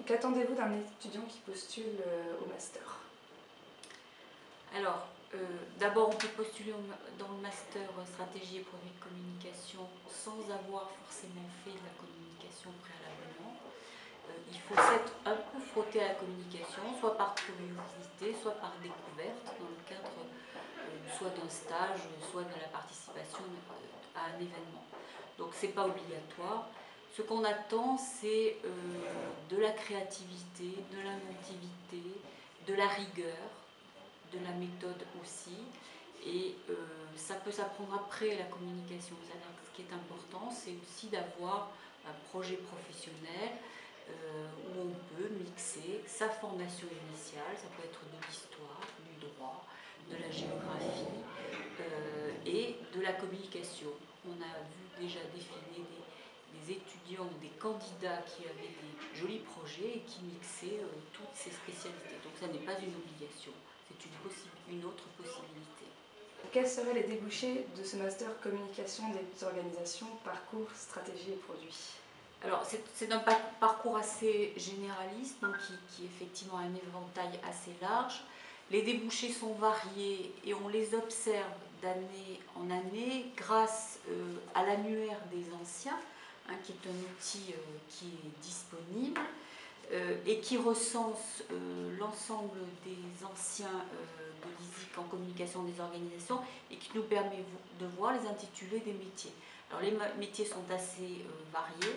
Qu'attendez-vous d'un étudiant qui postule au master? Alors, d'abord, on peut postuler dans le master stratégie et produits de communication sans avoir forcément fait de la communication préalablement. Il faut s'être un peu frotté à la communication, soit par curiosité, soit par découverte, dans le cadre soit d'un stage, soit de la participation à un événement. Donc, ce n'est pas obligatoire. Ce qu'on attend, c'est de la créativité, de l'inventivité, de la rigueur, de la méthode aussi, et ça peut s'apprendre après la communication. Ce qui est important, c'est aussi d'avoir un projet professionnel où on peut mixer sa formation initiale, ça peut être de l'histoire, du droit, de la géographie et de la communication. On a vu déjà défiler des étudiants, des candidats qui avaient des jolis projets et qui mixaient toutes ces spécialités. Donc ça n'est pas une obligation, c'est une autre possibilité. Quels seraient les débouchés de ce master communication des organisations, parcours, stratégie et produits? Alors c'est un parcours assez généraliste, donc qui effectivement a un éventail assez large. Les débouchés sont variés et on les observe d'année en année grâce à l'annuaire des anciens, qui est un outil qui est disponible et qui recense l'ensemble des anciens de l'ISIC en communication des organisations et qui nous permet de voir les intitulés des métiers. Alors les métiers sont assez variés.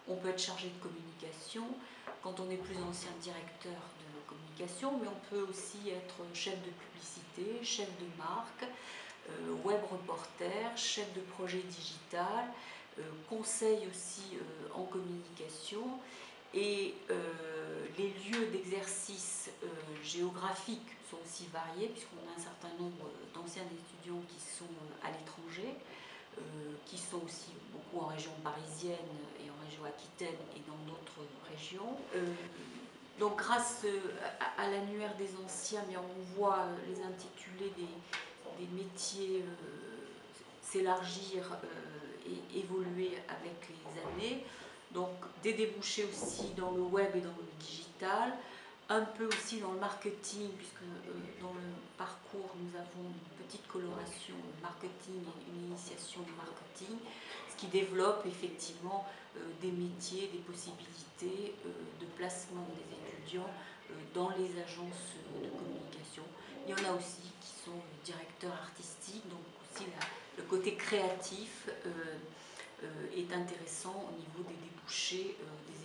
On peut être chargé de communication quand on est plus ancien directeur de communication, mais on peut aussi être chef de publicité, chef de marque, web reporter, chef de projet digital, conseil aussi en communication. Et les lieux d'exercice géographiques sont aussi variés, puisqu'on a un certain nombre d'anciens étudiants qui sont à l'étranger, qui sont aussi beaucoup en région parisienne et en région aquitaine et dans d'autres régions. Donc grâce à l'annuaire des anciens, on voit les intitulés des métiers s'élargir et évoluer avec les années. Donc des débouchés aussi dans le web et dans le digital, un peu aussi dans le marketing, puisque dans le parcours nous avons une petite coloration marketing et une initiation du marketing, ce qui développe effectivement des métiers, des possibilités de placement des étudiants dans les agences de communication. Il y en a aussi qui sont directeurs artistiques, donc aussi le côté créatif est intéressant au niveau des débouchés des